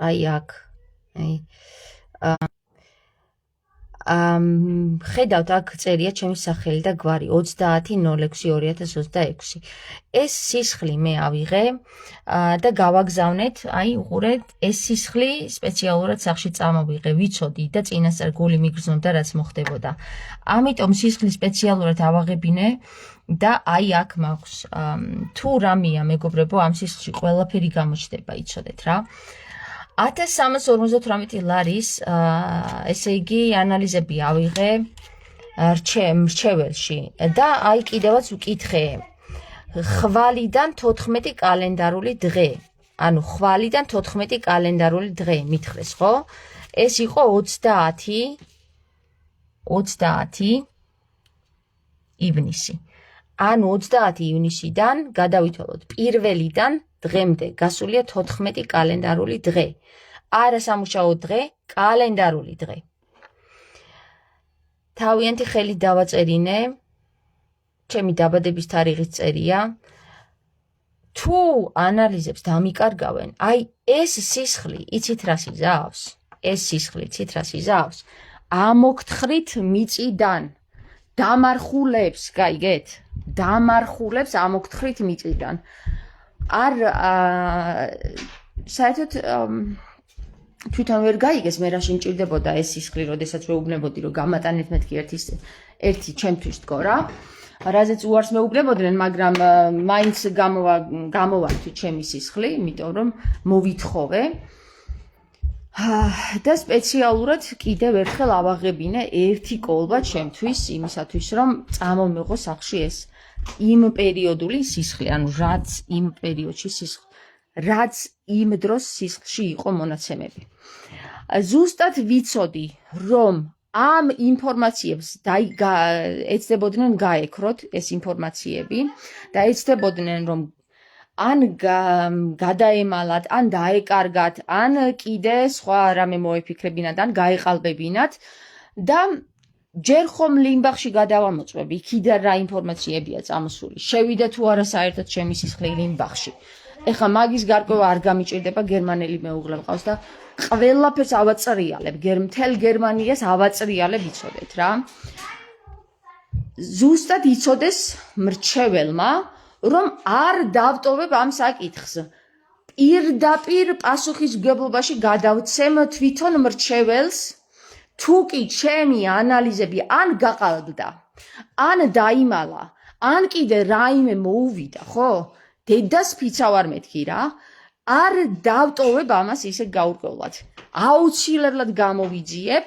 აი აქ ხედავთ აქ წერია ჩემი სახელი და გვარი 30.06.2026. ეს სისხლი მე ავიღე და გავაგზავნეთ, აი უყურეთ, ეს სისხლი სპეციალურად სახში წამოვიღე, ვიცოდი და წინასწარ გული მიგრძნობდა რაც მოხდებოდა. ამიტომ სისხლი სპეციალურად ავაღებინე და აი აქ მაქვს თუ რამეა მეგობრებო ამ სისხლში ყველაფერი გამოჩნდება, იცოდეთ რა. 1358 ლარის ესე იგი ანალიზები ავიღე მრჩეველში და აი კიდევაც ვკითხე ხვალიდან 14 კალენდარული დღე. ანუ ხვალიდან 14 კალენდარული დღე მითხრეს, ხო? ეს იყო 30 ივნისი. ანუ 30 ივნისიდან გადავითვალოთ პირველიდან დღემდე გასულია 14 კალენდარული დღე. არა სამუშაო დღე, კალენდარული დღე. თავიანთი ხელით დავაწერინე, ჩემი დაბადების თარიღის წერია. თუ ანალიზებს დამიკარგავენ, აი ეს სისხლი, იცით რას იზავს? ეს სისხლი, იცით რას იზავს? ამოგთხრით მიწიდან. დამარხულებს, გაიგეთ? დამარხულებს ამოგთხრით მიწიდან. არ საერთოდ თვითონ ვერ გაიგეს მე რა შემჭირდებოდა ეს სისხლი, როდესაც მეუბნებოდი რომ გამატანეთ მეთქი ერთი ჩემთვის თქო რა. რაზეც უარს მეუბნებოდნენ, მაგრამ მაინც გამოვართ ჩემი სისხლი, იმიტომ რომ მოვითხოვე. და სპეციალურად კიდევ ერთხელ ავაღებინე ერთი კოლბა ჩემთვის, იმისათვის რომ წამომეღო სახში ეს იმ პერიოდული სისხლი, ანუ რაც იმ პერიოდში სისხლი, რაც იმ დროს სისხლში იყო მონაცემები. ზუსტად ვიცოდი, რომ ამ ინფორმაციებს ეცდებოდნენ გაექროთ ეს ინფორმაციები და ეცდებოდნენ რომ ან გადაემალათ, ან დაეკარგათ, ან კიდე სხვა რამე მოეფიქრებინათ, ან გაეყალბებინათ და ჯერ ხომ ლიმბახში გადავამოწმები, იქიდან რა ინფორმაციებია წამოსული. შევიდა თუ არა საერთოდ ჩემი სისხლი ლიმბახში. ეხლა მაგის გარკვევა არ გამიჭირდება, გერმანელი მეუღლე მყავს და ყველაფერს ავაწრიალებ, მთელ გერმანიას ავაწრიალებ, იცოდეთ რა. ზუსტად იცოდეს მრჩეველმა, რომ არ დავტოვებ ამ საკითხს. პირდაპირ პასუხისმგებლობაში გადავცემ თვითონ მრჩეველს, თუ კი ჩემი ანალიზები ან გაყალბდა, ან დაიმალა, ან კიდე რაიმე მოუვიდა, ხო? დედას ფიცა ვარ მეთქი რა. არ დავტოვებ ამას ისე გაურკვევლად. აუცილებლად გამოვიძიებ,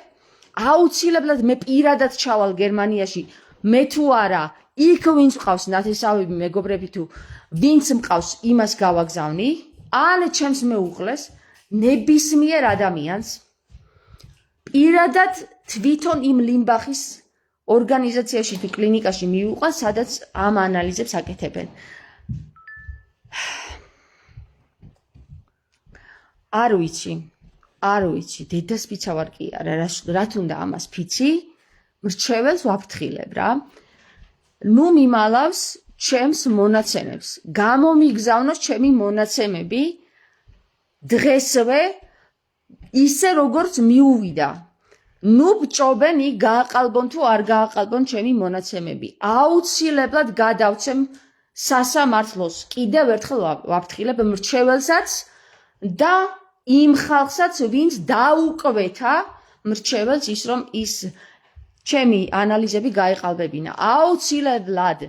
აუცილებლად მე პირადად ჩავალ გერმანიაში, მე თუ არა, იქ ვინც მყავს ნათესავები მეგობრები თუ ვინც მყავს იმას გავაგზავნი, ან ჩემს მეუღლეს, ნებისმიერ ადამიანს პირადად თვითონ იმ ლიმბახის ორგანიზაციაში თუ კლინიკაში მივიყვან, სადაც ამ ანალიზებს აკეთებენ. არ ვიცი, დედას ფიცა ვარ კი არა, რა თუნდა ამას ფიცი, მრჩეველს ვაფრთხილებ რა. ნუ მიმალავს ჩემს მონაცემებს. გამომიგზავნოს ჩემი მონაცემები დღესვე ისე როგორც მიუვიდა. ნუ ბჭობენ იქ გააყალბონ თუ არ გააყალბონ ჩემი მონაცემები. აუცილებლად გადავცემ სასამართლოს. კიდევ ერთხელ ვაფრთხილებ მრჩეველსაც და იმ ხალხსაც, ვინც დაუკვეთა მრჩეველს ის, რომ ის ჩემი ანალიზები გაეყალბებინა. აუცილებლად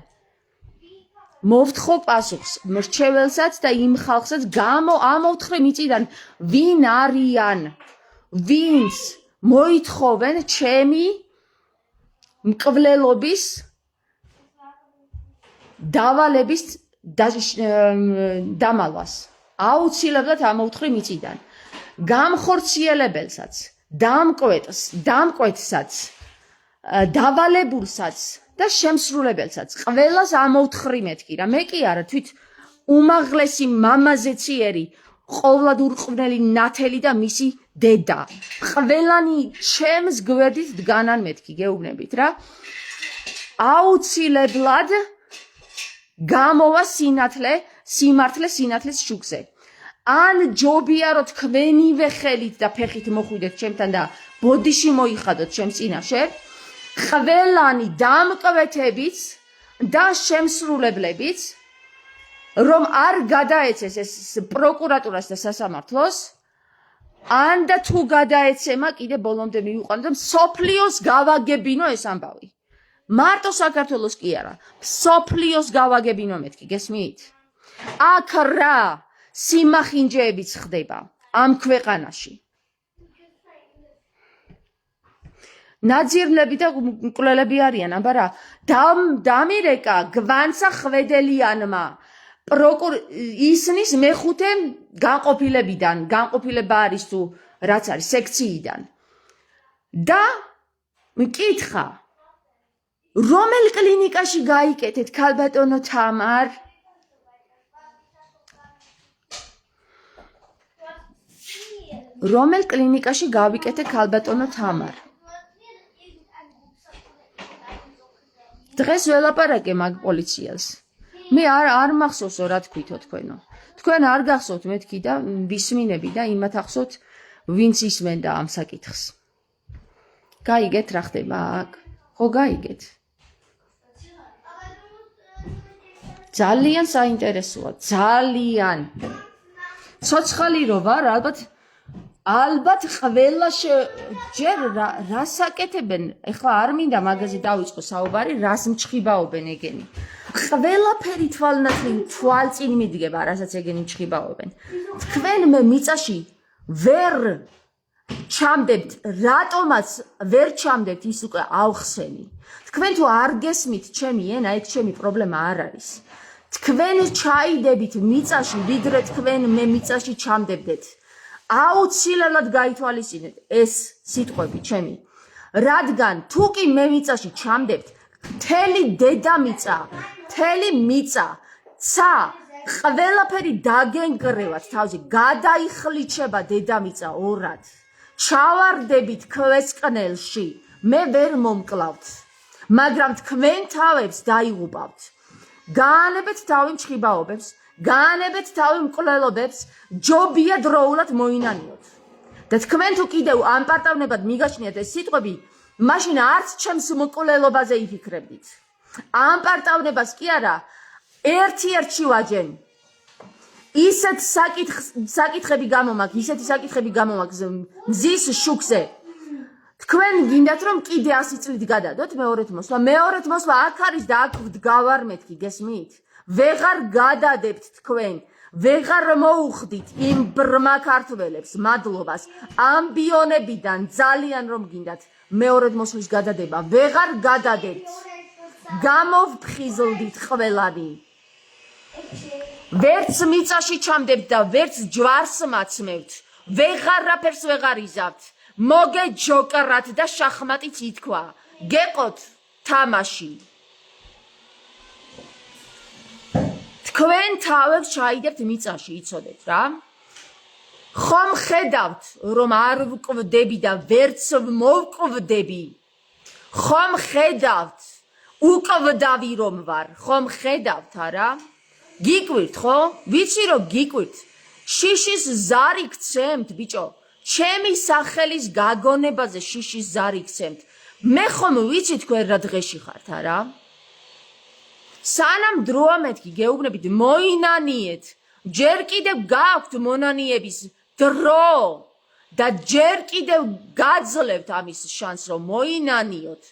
მოვთხოვ პასუხს მრჩეველსაც და იმ ხალხსაც ამოვთხრე მიწიდან, ვინ არიან, ვინც მოითხოვენ ჩემი მკვლელობის დავალების დამალვას. აუცილებლად ამოვთხრე მიწიდან. გამხორციელებელსაც, დამკვეთსაც, დავალებულსაც და შემსრულებელსაც. ყველას ამოვთხრი მეთქი რა. მე კი არა, თვით უმაღლესი მამაზეციერი, ყოვლად ურყვნელი ნათელი და მისი დედა. ყველანი ჩემს გვერდით დგანან მეთქი, გეუბნებით რა. აუცილებლად გამოვა სიმართლე სინათლის შუქზე. ან ჯობია რომ თქვენივე ხელით და ფეხით მოხვიდეთ ჩემთან და ბოდიში მოიხადოთ ჩემს წინაშე ყველანი დამკვეთებით და შემსრულებლებით რომ არ გადაეცეს ეს პროკურატურას და სასამართლოს ან და თუ გადაეცემა კიდე ბოლომდე მივიყვანო და მსოფლიოს გავაგებინო ეს ამბავი მარტო საქართველოს კი არა მსოფლიოს გავაგებინო მეთქი გესმით აქ რა სიმახინჯეებიც ხდება ამ ქვეყანაში ნაძირლები და მკვლელები არიან აბა რა დამირეკა გვანცა ხვედელიანმა ისნის მეხუთე განყოფილება არის თუ რაც არის სექციიდან და მკითხა რომელ კლინიკაში გაიკეთეთ ქალბატონო თამარ რომელ კლინიკაში გავიკეთე ქალბატონო თამარ დღეს ველაპარაკე მაგ პოლიციას მე არ მახსოვს რა თქვითო თქვენო თქვენ არ გახსოვთ მეთქი და ვისმინები და იმათ ახსოვთ ვინც ისმენდა ამ საკითხს გაიგეთ რა ხდება აქ ხო გაიგეთ ძალიან საინტერესოა ძალიან ცოცხალი რო ვარ ალბათ ყველა ჯერ რას აკეთებენ ეხლა არ მინდა მაგაზე დავიწყო საუბარი რას მჩხიბაობენ ეგენი ყველაფერი თვალწინ მიდგება რასაც ეგენი მჩხიბაობენ თქვენ მე მიწაში ვერ ჩამდებთ რატომაც ვერ ჩამდებთ ის უკვე ავხსენი თქვენ თუ არ გესმით ჩემი ენა ეგ ჩემი პრობლემა არ არის თქვენ ჩაიდებით მიწაში ვიდრე თქვენ მე მიწაში ჩამდებდეთ აუცილებლად გაითვალისწინეთ ეს სიტყვები ჩემი რადგან თუ კი მე მიწაში ჩამდებთ მთელი დედამიწა მთელი მიწა ცა ყველაფერი დაგენგრევათ თავზე გადაიხლიჩება დედამიწა ორად ჩავარდებით ქვესკნელში მე ვერ მომკლავთ მაგრამ თქვენ თავებს დაიღუპავთ გაანებეთ თავი მჩხიბაობებს გაანებეთ თავი მკვლელობებს ჯობია დროულად მოინანიოთ და თქვენ თუ კიდევ ამ პარტავნებად მიგაშნიათ ეს სიტყვები მაშინ არც ჩემს მკვლელობაზე იფიქრებდით ამ პარტავნებას კი არა ერთ-ერთში ვაჯენ ისეთ საკითხები გამომაქვს ისეთი საკითხები გამომაქვს მზის შუქზე თქვენ გინდათ რომ კიდე 100 წლით გადადოთ მეორედ მოსვლა აქ არის და აქ ვდგავარ მეთქი გესმით ვეღარ გადადებთ თქვენ ვეღარ მოუხდით იმ ბრმა ქართველებს მადლობას ამბიონებიდან ძალიან რომ გინდათ მეორედ მოსვლის გადადება ვეღარ გადადებთ გამოვფხიზლდით ყველანი ვერც მიწაში ჩამდებთ და ვერც ჯვარს მაცმევთ ვეღარაფერს ვეღარ იზავთ მოგეჯოკრათ და შახმატიც ითქვა გეყოთ თამაში თქვენ თავებს ჩაიდებთ მიწაში იცოდეთ რა ხომ ხედავთ რომ არ ვკვდები და ვერც მოვკვდები ხომ ხედავთ უკვდავი რომ ვარ ხომ ხედავთ არა გიკვირთ ხო ვიცი რომ გიკვირთ შიშის ზარი გცემთ ბიჭო ჩემი სახელის გაგონებაზე შიშის ზარი გცემთ მე ხომ ვიცი თქვენ რა დღეში ხართ არა სანამ დროა მეთქი გეუბნებით მოინანიეთ ჯერ კიდევ გაქვთ მონანიების დრო და ჯერ კიდევ გაძლევთ ამის შანსს რომ მოინანიოთ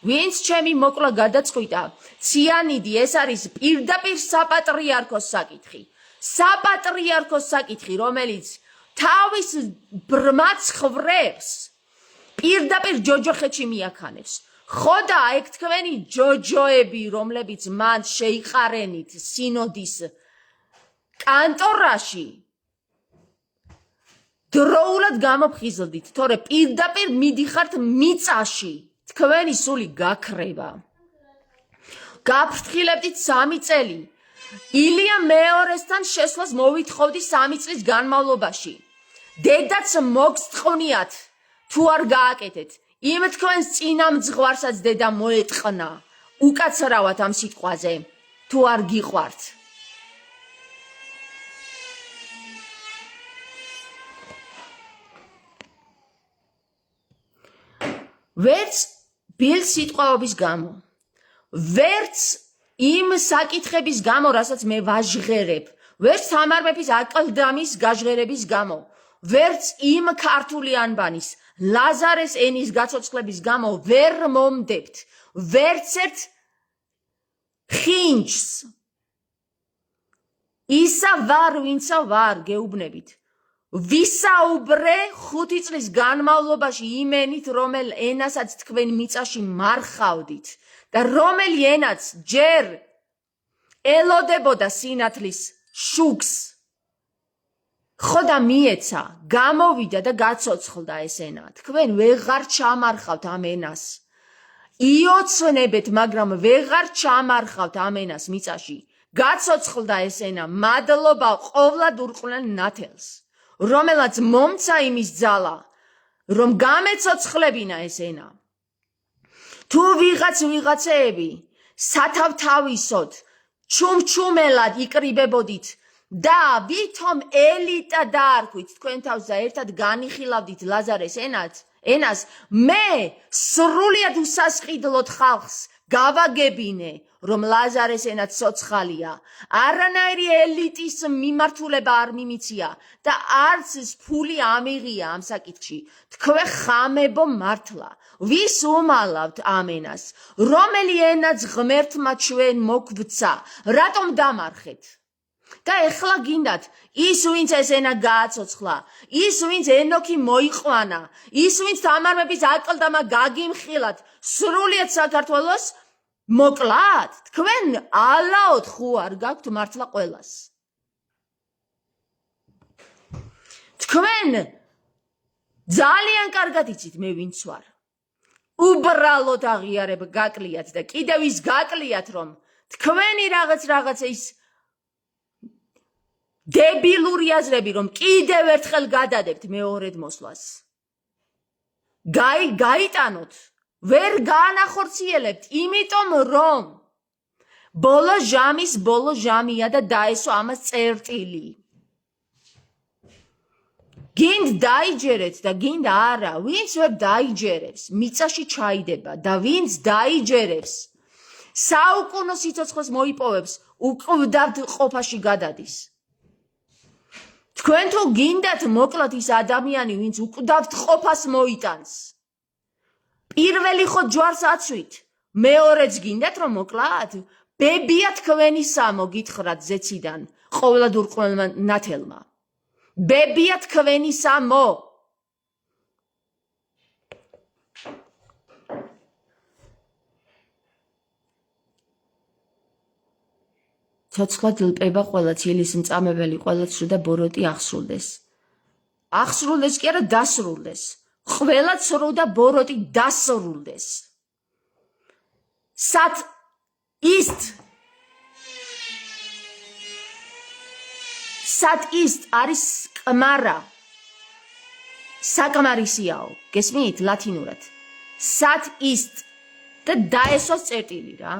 ვინც ჩემი მოკლა გადაწყვიტა ციანიდი ეს არის პირდაპირ საპატრიარქოს საკითხი რომელიც თავის ბრმაც ხვრებს პირდაპირ ჯოჯოხეთში მიაქანებს ხო და ეგ თქვენი ჯოჯოები რომლებიც მან შეიყარენით სინოდის კანტორაში დროულად გამოფხიზლდით თორე პირდაპირ მიდიხართ მიწაში თქვენი სული გაქრება გაფრთხილებდით 3 წელი ილია მეორესთან შესვლას მოვითხოვდი 3 წლის განმავლობაში დედაც მოგსწყვნიათ თუ არ გააკეთეთ იმ თქვენს წინამძღვარსაც დედა მოეტყნა უკაცრავად ამ სიტყვაზე თუ არ გიყვართ ვერც ბილ სიტყვაობის გამო, ვერც იმ საკითხების გამო, რასაც მე ვაჟღერებ, ვერც თამარ მეფის აკლდამის გაჟღერების გამო, ვერც იმ ქართული ანბანის ლაზარეს ენის გაცოცხლების გამო ვერ მომდებთ ვერც ერთ ხინჯს. ისა ვარ, ვინცა ვარ, გეუბნებით. ვისაუბრე 5 წლის განმავლობაში იმენით, რომელ ენასაც თქვენ მიწაში მარხავდით და რომელი ენაც ჯერ ელოდებოდა სინათლის შუქს. ხო და მიეცა, გამოვიდა და გაცოცხლდა ეს ენა. თქვენ ვეღარ ჩამარხავთ ამ ენას. იოცნებეთ, მაგრამ ვეღარ ჩამარხავთ ამ ენას მიწაში. გაცოცხლდა ეს ენა, მადლობა ყოვლად ურყვლენ ნათელს, რომელაც მომცა იმის ძალა, რომ გამეცოცხლებინა ეს ენა. თუ ვიღაცეები სათავთავისოდ ჩუმჩუმელად იკრიბებოდით და ვითომ ელიტა დაარქვით თქვენ თავს და ერთად განიხილავდით ლაზარეს ენას, მე სრულიად უსასყიდლოდ ხალხს გავაგებინე, რომ ლაზარეს ენა ცოცხალია, არანაირი ელიტის მიმართულება არ მიმიცია და არც ფული ამიღია ამ საკითხში. თქვენ ხამებო მართლა, ვის უმალავთ ამ ენას, რომელი ენაც ღმერთმა ჩვენ მოგვცა, რატომ დამარხეთ? და ეხლა გინდათ ის ვინც ეს ენა გააცოცხლა, ის ვინც ენოქი მოიყვანა, ის ვინც თამარ მეფის აკლდამა გაგიმხილათ, სრულიად საქართველოს მოკლათ? თქვენ ალაოდ ხო არ გაქვთ მართლა ყველას. თქვენ ძალიან კარგად იცით მე ვინც ვარ. უბრალოდ აღიარებ გაკლიათ და კიდევ ის გაკლიათ, რომ თქვენი რაღაცა ის დებილური აზრები, რომ კიდევ ერთხელ გადადებთ მეორედ მოსვლას. გაიტანოთ, ვერ განახორციელებთ, იმიტომ რომ ბოლო ჟამია და დაესვა ამას წერტილი. გინდ დაიჯერეთ და გინდ არა, ვინც ვერ დაიჯერებს, მიწაში ჩაიდება და ვინც დაიჯერებს, საუკუნო სიცოცხლეს მოიპოვებს, უკვდავთ ყოფაში გადადის. თქვენ თუ გინდათ მოკლათ ის ადამიანი, ვინც უკვდავთ ყოფას მოიტანს, პირველი ხო ჯვარს აცვით, მეორეც გინდათ რომ მოკლათ? ბებია თქვენი სამო გითხრათ ზეციდან ყოვლად ურყვლელმა ნათელმა. ბებია თქვენი სამო. ცოცხლად ლპება ყველა ცილის მწამებელი, ყველა ცრუ და ბოროტი აღსრულდეს. აღსრულდეს კი არა, დასრულდეს. ყველა ცრუ და ბოროტი დასრულდეს. სად ist არის კმარა. საკმარისიაო. გესმით ლათინურად? სად ist და დაესვას წერტილი რა.